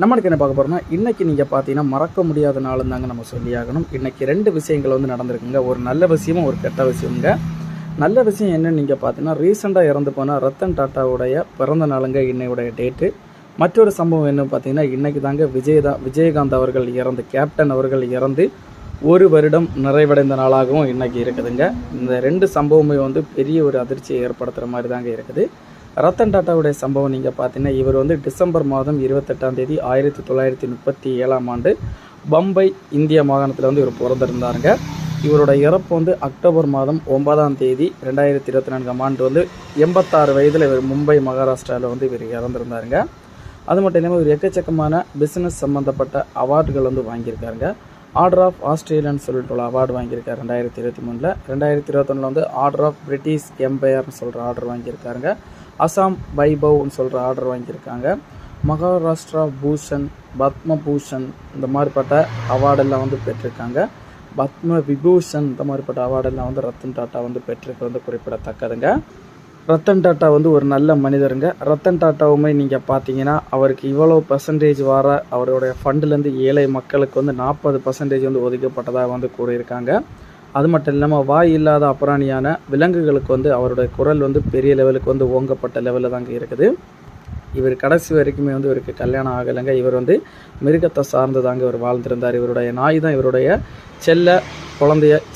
நம்மளுக்கு என்ன பார்க்க போகிறோம்னா, இன்றைக்கி நீங்கள் பார்த்தீங்கன்னா மறக்க முடியாத நாளும் தாங்க நம்ம சொல்லியாகணும். இன்றைக்கி 2 விஷயங்கள் வந்து நடந்திருக்குங்க. ஒரு நல்ல விஷயமும் ஒரு கெட்ட விஷயமுங்க. நல்ல விஷயம் என்னன்னு நீங்கள் பார்த்தீங்கன்னா, ரீசெண்டாக இறந்து போன ரத்தன் டாட்டாவுடைய பிறந்த நாளுங்க இன்னையுடைய டேட்டு. மற்றொரு சம்பவம் என்னன்னு பார்த்தீங்கன்னா, இன்றைக்கி தாங்க விஜயகாந்த் அவர்கள் இறந்து, கேப்டன் அவர்கள் இறந்து 1 வருடம் நிறைவடைந்த நாளாகவும் இன்றைக்கி இருக்குதுங்க. இந்த 2 சம்பவமே வந்து பெரிய ஒரு அதிர்ச்சியை ஏற்படுத்துகிற மாதிரி தாங்க இருக்குது. ரத்தன் டாட்டாவுடைய சம்பவம் நீங்கள் பார்த்தீங்கன்னா, இவர் வந்து டிசம்பர் மாதம் 28ஆம் தேதி 1937ஆம் ஆண்டு பம்பை இந்திய மாகாணத்தில் வந்து இவர் பிறந்திருந்தாருங்க. இவரோட இறப்பு வந்து அக்டோபர் மாதம் 9ஆம் தேதி 2024ஆம் ஆண்டு வந்து 86 வயதில் இவர் மும்பை மகாராஷ்டிராவில் வந்து இவர் இறந்துருந்தாருங்க. அது மட்டும் இல்லாமல் இவர் எக்கச்சக்கமான பிஸ்னஸ் சம்மந்தப்பட்ட அவார்டுகள் வந்து வாங்கியிருக்காருங்க. ஆர்டர் ஆஃப் ஆஸ்திரேலியான்னு சொல்லிட்டு ஒரு அவார்டு வாங்கியிருக்காரு 2023. 2021 வந்து ஆர்டர் ஆஃப் பிரிட்டிஷ் எம்பையர்னு சொல்கிற ஆர்டர் வாங்கியிருக்காருங்க. அசாம் வைபவ்னு சொல்கிற ஆர்டர் வாங்கியிருக்காங்க. மகாராஷ்டிரா பூஷன், பத்ம பூஷன் இந்த மாதிரிப்பட்ட அவார்டெல்லாம் வந்து பெற்றிருக்காங்க. பத்ம விபூஷன் இந்த மாதிரிப்பட்ட அவார்டெல்லாம் வந்து ரத்தன் டாட்டா வந்து பெற்றிருக்க வந்து குறிப்பிடத்தக்கதுங்க. ரத்தன் டாட்டா வந்து ஒரு நல்ல மனிதருங்க. ரத்தன் டாட்டாவுமே நீங்கள் பார்த்தீங்கன்னா, அவருக்கு இவ்வளோ பர்சன்டேஜ் வர அவருடைய ஃபண்டுலேருந்து ஏழை மக்களுக்கு வந்து 40% வந்து ஒதுக்கப்பட்டதாக வந்து கூறியிருக்காங்க. அது மட்டும் இல்லாமல் வாய் இல்லாத அப்புறாணியான விலங்குகளுக்கு வந்து அவருடைய குரல் வந்து பெரிய லெவலுக்கு வந்து ஓங்கப்பட்ட லெவலில் தாங்க இருக்குது. இவர் கடைசி வரைக்குமே வந்து இவருக்கு கல்யாணம் ஆகலைங்க. இவர் வந்து மிருகத்தை சார்ந்து தாங்க இவர் வாழ்ந்திருந்தார். இவருடைய நாய் தான் இவருடைய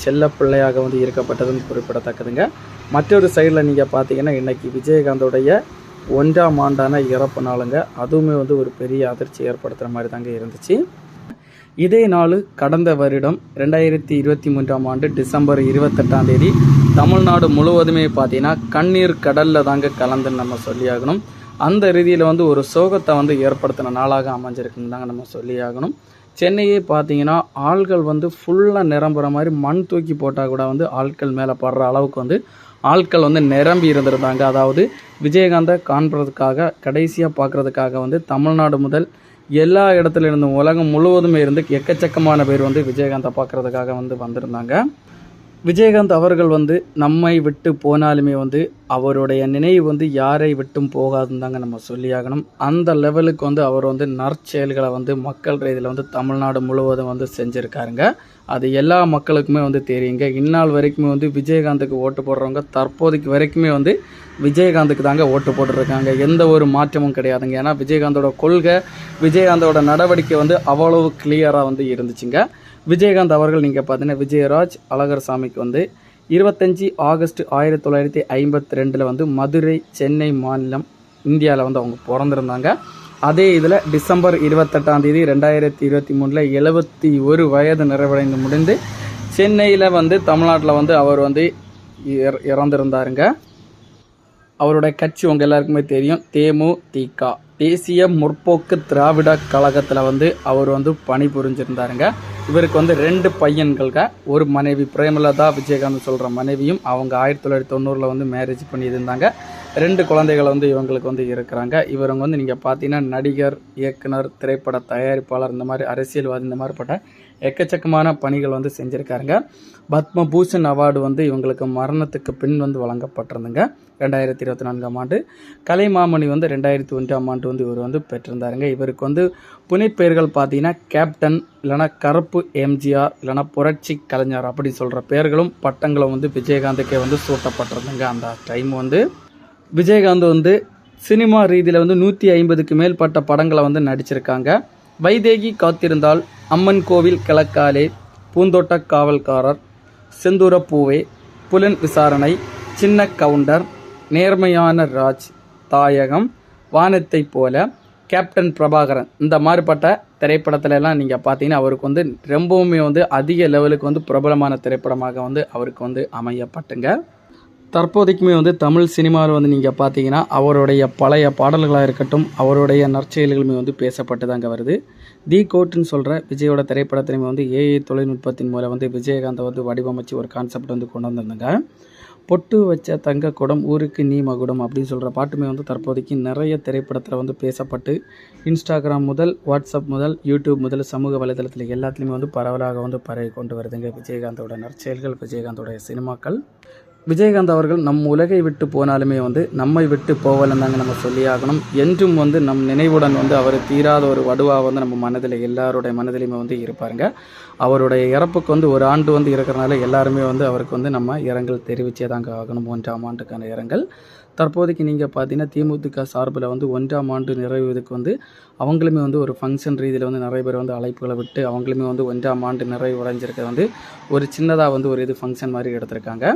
செல்ல பிள்ளையாக வந்து இருக்கப்பட்டதுன்னு குறிப்பிடத்தக்கதுங்க. மற்றொரு சைடில் நீங்கள் பார்த்தீங்கன்னா, இன்றைக்கி விஜயகாந்தோடைய 1ஆம் ஆண்டான இறப்பு நாளுங்க. அதுவுமே வந்து ஒரு பெரிய அதிர்ச்சி ஏற்படுத்துகிற மாதிரி தாங்க இருந்துச்சு. இதே நாள் கடந்த வருடம் 2023ஆம் ஆண்டு டிசம்பர் 28ஆம் தேதி தமிழ்நாடு முழுவதுமே பார்த்தீங்கன்னா கண்ணீர் கடலில் தாங்க கலந்துன்னு நம்ம சொல்லியாகணும். அந்த ரீதியில் வந்து ஒரு சோகத்தை வந்து ஏற்படுத்தின நாளாக அமைஞ்சிருக்குன்னு தாங்க நம்ம சொல்லியாகணும். சென்னையே பார்த்தீங்கன்னா ஆள்கள் வந்து ஃபுல்லாக நிரம்புகிற மாதிரி மண் தூக்கி போட்டால் கூட வந்து ஆட்கள் மேலே படுற அளவுக்கு வந்து ஆட்கள் வந்து நிரம்பி இருந்திருந்தாங்க. அதாவது விஜயகாந்தை காண்பதற்காக, கடைசியாக பார்க்குறதுக்காக வந்து தமிழ்நாடு முதல் எல்லா இடத்துல இருந்தும் உலகம் முழுவதுமே இருந்து எக்கச்சக்கமான பேர் வந்து விஜயகாந்தை பார்க்குறதுக்காக வந்து வந்திருந்தாங்க. விஜயகாந்த் அவர்கள் வந்து நம்மை விட்டு போனாலுமே வந்து அவருடைய நினைவு வந்து யாரை விட்டும் போகாதுன்னு தாங்க நம்ம சொல்லியாகணும். அந்த லெவலுக்கு வந்து அவர் வந்து நற்செயல்களை வந்து மக்கள் ரீதியில் வந்து தமிழ்நாடு முழுவதும் வந்து செஞ்சுருக்காருங்க. அது எல்லா மக்களுக்குமே வந்து தெரியுங்க. இந்நாள் வரைக்குமே வந்து விஜயகாந்துக்கு ஓட்டு போடுறவங்க தற்போதைக்கு வரைக்குமே வந்து விஜயகாந்துக்கு தாங்க ஓட்டு போட்டுருக்காங்க. எந்த ஒரு மாற்றமும் கிடையாதுங்க. ஏன்னா விஜயகாந்தோட கொள்கை, விஜயகாந்தோட நடவடிக்கை வந்து அவ்வளவு கிளியராக வந்து இருந்துச்சுங்க. விஜயகாந்த் அவர்கள் நீங்கள் பார்த்தீங்கன்னா விஜயராஜ் அழகர் சாமிக்கு வந்து 25 ஆகஸ்ட் 1952 வந்து மதுரை, சென்னை மாநிலம் இந்தியாவில் வந்து அவங்க பிறந்திருந்தாங்க. அதே இதில் டிசம்பர் 28ஆம் தேதி 2023 71 வயது நிறைவடைந்து முடிந்து சென்னையில் வந்து தமிழ்நாட்டில் வந்து அவர் வந்து இறந்திருந்தாருங்க. அவருடைய கட்சி உங்கள் எல்லாருக்குமே தெரியும், தேமுதிக, தேசிய முற்போக்கு திராவிட கழகத்தில் வந்து அவர் வந்து பணிபுரிஞ்சிருந்தாருங்க. இவருக்கு வந்து 2 பையன்கள்க, ஒரு மனைவி பிரேமலதா விஜயகாந்த் சொல்கிற மனைவியும் அவங்க 1990 வந்து மேரேஜ் பண்ணியிருந்தாங்க. 2 குழந்தைகள் வந்து இவங்களுக்கு வந்து இருக்கிறாங்க. இவங்க வந்து நீங்கள் பார்த்தீங்கன்னா நடிகர், இயக்குனர், திரைப்பட தயாரிப்பாளர், இந்த மாதிரி அரசியல்வாதி, இந்த மாதிரிப்பட்ட எக்கச்சக்கமான பணிகள் வந்து செஞ்சுருக்காருங்க. பத்ம பூஷன் அவார்டு வந்து இவங்களுக்கு மரணத்துக்கு பின் வந்து வழங்கப்பட்டிருந்துங்க 2024ஆம் ஆண்டு. கலைமாமணி வந்து 2001ஆம் ஆண்டு வந்து இவர் வந்து பெற்றிருந்தாருங்க. இவருக்கு வந்து புனைப்பெயர்கள் பார்த்தீங்கன்னா கேப்டன், இல்லைனா கருப்பு எம்ஜிஆர், இல்லைனா புரட்சி கலைஞர் அப்படி சொல்கிற பெயர்களும் பட்டங்களும் வந்து விஜயகாந்துக்கே வந்து சூட்டப்பட்டிருந்தாங்க. அந்த டைம் வந்து விஜயகாந்த் வந்து சினிமா ரீதியில் வந்து 150க்கு மேற்பட்ட படங்களை வந்து நடிச்சிருக்காங்க. வைதேகி காத்திருந்தால், அம்மன் கோவில் கிழக்காலே, பூந்தோட்ட காவல்காரர், செந்தூர பூவே, புலன் விசாரணை, சின்ன கவுண்டர், நேர்மையான ராஜ், தாயகம், வானத்தை போல, கேப்டன் பிரபாகரன் இந்த மாதிரிப்பட்ட திரைப்படத்துல எல்லாம் நீங்கள் பார்த்தீங்கன்னா அவருக்கு வந்து ரொம்பவுமே வந்து அதிக லெவலுக்கு வந்து பிரபலமான திரைப்படமாக வந்து அவருக்கு வந்து அமையப்பட்டுங்க. தற்போதைக்குமே வந்து தமிழ் சினிமாவில் வந்து நீங்கள் பார்த்தீங்கன்னா அவருடைய பழைய பாடல்களாக இருக்கட்டும், அவருடைய நற்செயல்களுமே வந்து பேசப்பட்டு தாங்க வருது. தி கோட்னு சொல்கிற விஜயோட திரைப்படத்திலுமே வந்து ஏஐ தொழில்நுட்பத்தின் மூலம் வந்து விஜயகாந்தை வந்து வடிவமைச்சு ஒரு கான்செப்ட் வந்து கொண்டு வந்திருந்தாங்க. பொட்டு வச்ச தங்க குடம் ஊருக்கு நீ மகுடம் அப்படின்னு சொல்கிற பாட்டுமே வந்து தற்போதைக்கு நிறைய திரைப்படத்தில் வந்து பேசப்பட்டு இன்ஸ்டாகிராம் முதல், வாட்ஸ்அப் முதல், யூடியூப் முதல் சமூக வலைதளத்தில் எல்லாத்துலேயுமே வந்து பரவலாக வந்து பரவி கொண்டு வருதுங்க விஜயகாந்தோட நற்செயல்கள், விஜயகாந்தோடைய சினிமாக்கள். விஜயகாந்த் அவர்கள் நம் உலகை விட்டு போனாலுமே வந்து நம்மை விட்டு போகலன்னு தாங்க நம்ம சொல்லி ஆகணும். என்றும் வந்து நம் நினைவுடன் வந்து அவர் தீராத ஒரு வடுவாக வந்து நம்ம மனதில் எல்லாருடைய மனதிலையுமே வந்து இருப்பாருங்க. அவருடைய இறப்புக்கு வந்து ஒரு ஆண்டு வந்து இருக்கிறனால எல்லாருமே வந்து அவருக்கு வந்து நம்ம இரங்கல் தெரிவிச்சே தாங்க ஆகணும். 1ஆம் ஆண்டுக்கான இரங்கல். தற்போதைக்கு நீங்கள் பார்த்தீங்கன்னா திமுக சார்பில் வந்து 1ஆம் ஆண்டு நிறைவு இதுக்கு வந்து அவங்களுமே வந்து ஒரு ஃபங்க்ஷன் ரீதியில் வந்து நிறைய பேர் வந்து அழைப்புகளை விட்டு அவங்களுமே வந்து 1ஆம் ஆண்டு நிறைவு அடைஞ்சிருக்க வந்து ஒரு சின்னதாக வந்து ஒரு இது ஃபங்க்ஷன் மாதிரி எடுத்திருக்காங்க.